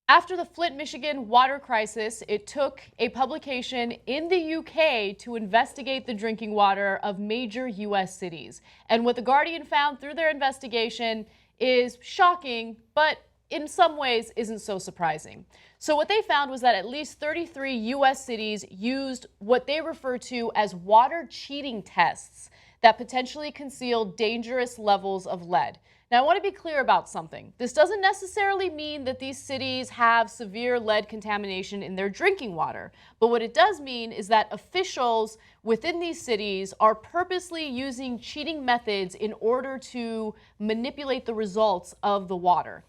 After the Flint, Michigan water crisis, it took a publication in the UK to investigate the drinking water of major US cities. And what The Guardian found through their investigation is shocking, but in some ways isn't so surprising. So what they found was that at least 33 US cities used what they refer to as water cheating tests that potentially concealed dangerous levels of lead. Now, I want to be clear about something. This doesn't necessarily mean that these cities have severe lead contamination in their drinking water. But what it does mean is that officials within these cities are purposely using cheating methods in order to manipulate the results of the water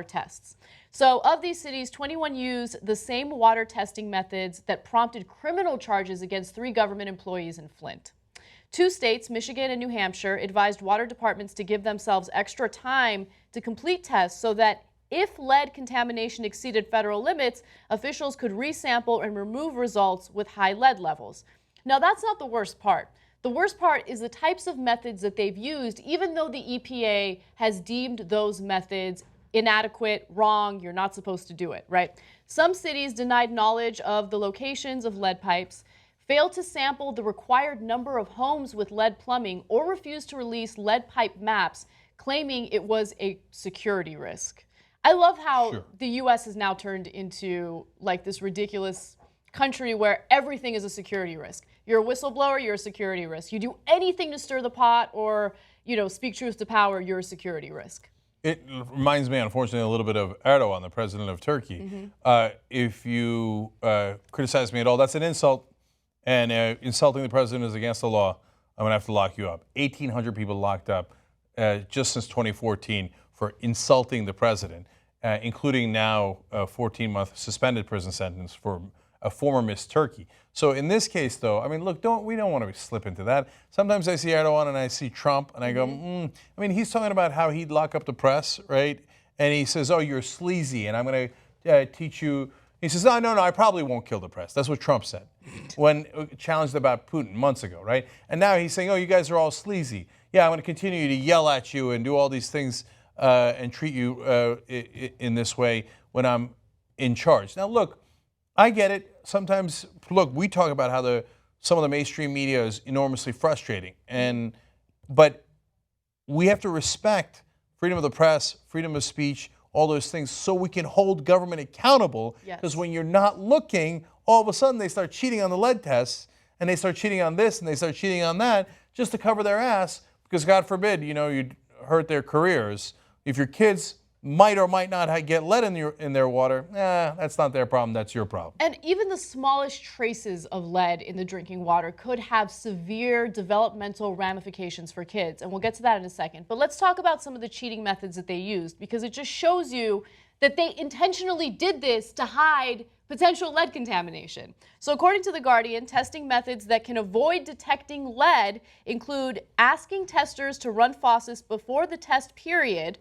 tests. So of these cities, 21 used the same water testing methods that prompted criminal charges against 3 government employees in Flint. 2 states, Michigan and New Hampshire, advised water departments to give themselves extra time to complete tests so that if lead contamination exceeded federal limits, officials could resample and remove results with high lead levels. Now, that's not the worst part. The worst part is the types of methods that they've used, even though the EPA has deemed those methods inadequate, wrong, you're not supposed to do it, right? Some cities denied knowledge of the locations of lead pipes, failed to sample the required number of homes with lead plumbing, or refused to release lead pipe maps, claiming it was a security risk. I love how the U.S. has now turned into like this ridiculous country where everything is a security risk. You're a whistleblower, you're a security risk. You do anything to stir the pot or, speak truth to power, you're a security risk. It reminds me, unfortunately, a little bit of Erdogan, the president of Turkey. If you criticize me at all, that's an insult. And insulting the president is against the law. I'm going to have to lock you up. 1,800 people locked up just since 2014 for insulting the president, including now a 14-month suspended prison sentence for a former Miss Turkey. So in this case, though, I mean, look, we don't want to slip into that. Sometimes I see Erdogan and I see Trump, and I go, I mean, he's talking about how he'd lock up the press, right? And he says, oh, you're sleazy, and I'm going to teach you. He says, no, I probably won't kill the press. That's what Trump said when challenged about Putin months ago, right? And now he's saying, oh, you guys are all sleazy. Yeah, I'm going to continue to yell at you and do all these things and treat you in this way when I'm in charge. Now, look, I get it. Sometimes, look, we talk about how some of the mainstream media is enormously frustrating. But we have to respect freedom of the press, freedom of speech, all those things, so we can hold government accountable. Because when you're not looking, all of a sudden they start cheating on the lead tests, and they start cheating on this, and they start cheating on that, just to cover their ass, because God forbid, you'd hurt their careers. If your kids might or might not get lead in their water, that's not their problem, that's your problem. And even the smallest traces of lead in the drinking water could have severe developmental ramifications for kids, and we'll get to that in a second. But let's talk about some of the cheating methods that they used, because it just shows you that they intentionally did this to hide potential lead contamination. So according to The Guardian, testing methods that can avoid detecting lead include asking testers to run faucets before the test period,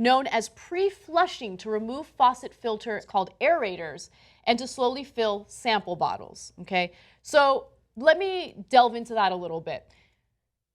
known as pre-flushing, to remove faucet filters called aerators, and to slowly fill sample bottles, okay? So let me delve into that a little bit.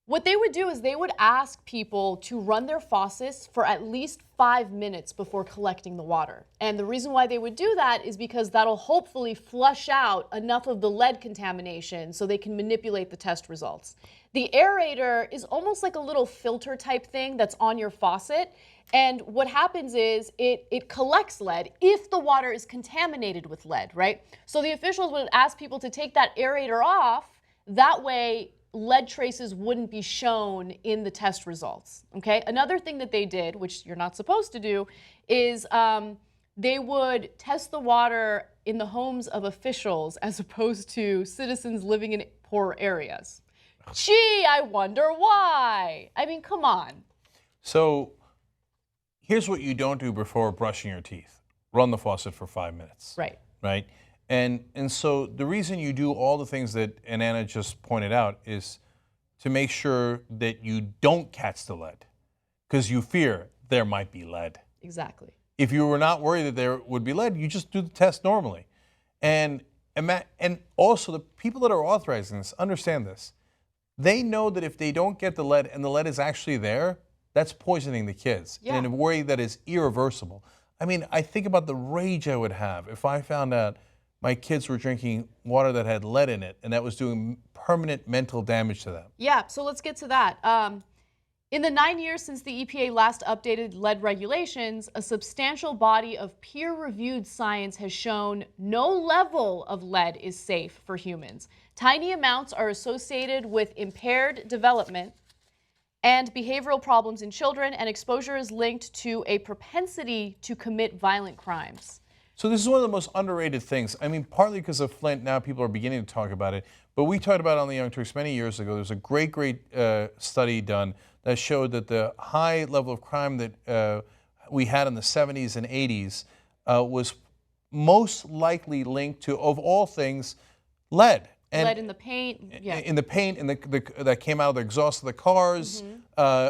What they would do is they would ask people to run their faucets for at least 5 minutes before collecting the water. And the reason why they would do that is because that'll hopefully flush out enough of the lead contamination so they can manipulate the test results. The aerator is almost like a little filter type thing that's on your faucet. And what happens is it collects lead if the water is contaminated with lead, right? So the officials would ask people to take that aerator off. That way, lead traces wouldn't be shown in the test results, okay? Another thing that they did, which you're not supposed to do, is they would test the water in the homes of officials as opposed to citizens living in poor areas. Gee, I wonder why. I mean, come on. So here's what you don't do before brushing your teeth. Run the faucet for 5 minutes. Right. Right? And so the reason you do all the things that Anna just pointed out is to make sure that you don't catch the lead, because you fear there might be lead. Exactly. If you were not worried that there would be lead, you just do the test normally. And also the people that are authorizing this understand this. They know that if they don't get the lead and the lead is actually there, that's poisoning the kids in a way that is irreversible. I mean, I think about the rage I would have if I found out my kids were drinking water that had lead in it and that was doing permanent mental damage to them. Yeah, so let's get to that. In the 9 years since the EPA last updated lead regulations, a substantial body of peer-reviewed science has shown no level of lead is safe for humans. Tiny amounts are associated with impaired development and behavioral problems in children, and exposure is linked to a propensity to commit violent crimes. So this is one of the most underrated things. I mean, partly because of Flint, now people are beginning to talk about it. But we talked about it on the Young Turks many years ago. There's a great study done that showed that the high level of crime that we had in the 70s and 80s was most likely linked to, of all things, lead. And lead in the paint. Yeah. In the paint that came out of the exhaust of the cars,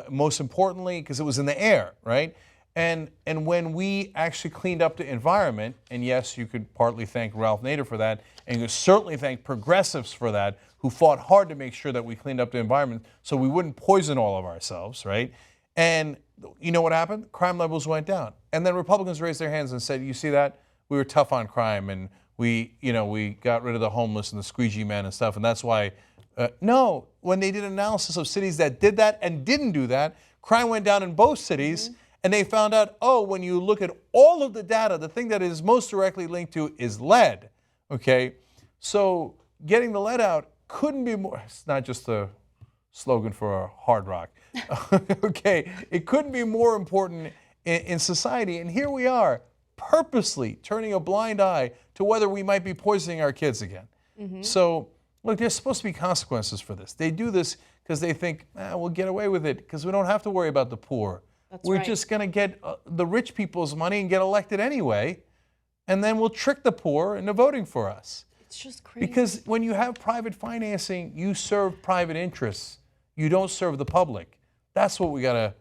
most importantly, because it was in the air, right? And when we actually cleaned up the environment, and yes, you could partly thank Ralph Nader for that, and you could certainly thank progressives for that, who fought hard to make sure that we cleaned up the environment so we wouldn't poison all of ourselves, right? And you know what happened? Crime levels went down. And then Republicans raised their hands and said, you see that? We were tough on crime, and we got rid of the homeless and the squeegee men and stuff, and that's why. No, when they did analysis of cities that did that and didn't do that, crime went down in both cities. And they found out, oh, when you look at all of the data, the thing that is most directly linked to is lead, okay? So getting the lead out couldn't be more, it's not just a slogan for hard rock, okay? It couldn't be more important in society. And here we are, purposely turning a blind eye to whether we might be poisoning our kids again. So, look, there's supposed to be consequences for this. They do this because they think, we'll get away with it because we don't have to worry about the poor. We're just going to get the rich people's money and get elected anyway, and then we'll trick the poor into voting for us. It's just crazy. Because when you have private financing, you serve private interests. You don't serve the public. That's what we got to,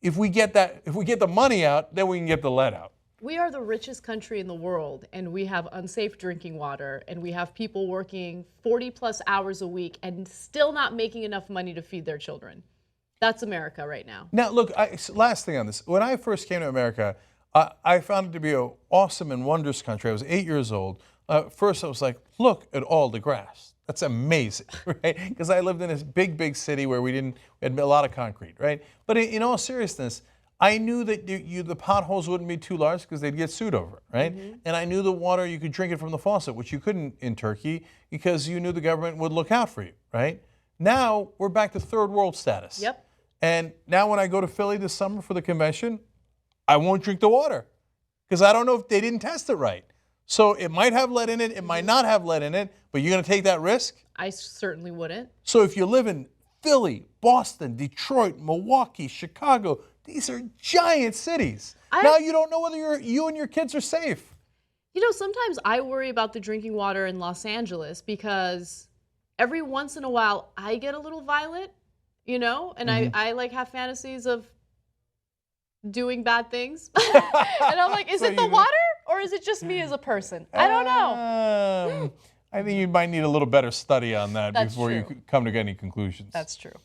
if we get the money out, then we can get the lead out. We are the richest country in the world, and we have unsafe drinking water, and we have people working 40+ hours a week and still not making enough money to feed their children. That's America right now. Now, look, last thing on this. When I first came to America, I found it to be an awesome and wondrous country. I was 8 years old. First, I was like, look at all the grass. That's amazing, right? Because I lived in this big, big city where we had a lot of concrete, right? But in all seriousness, I knew that the potholes wouldn't be too large because they'd get sued over, right? And I knew the water, you could drink it from the faucet, which you couldn't in Turkey because you knew the government would look out for you, right? Now, we're back to third world status. Yep. And now when I go to Philly this summer for the convention, I won't drink the water because I don't know if they didn't test it right. So it might have lead in it, it might not have lead in it, but you're going to take that risk? I certainly wouldn't. So if you live in Philly, Boston, Detroit, Milwaukee, Chicago, these are giant cities. Now you don't know whether you and your kids are safe. You know, sometimes I worry about the drinking water in Los Angeles because every once in a while I get a little violent. You know, and I like have fantasies of doing bad things. And I'm like, is it the water or is it just me as a person? I don't know. I think you might need a little better study on that before you come to any conclusions. That's true.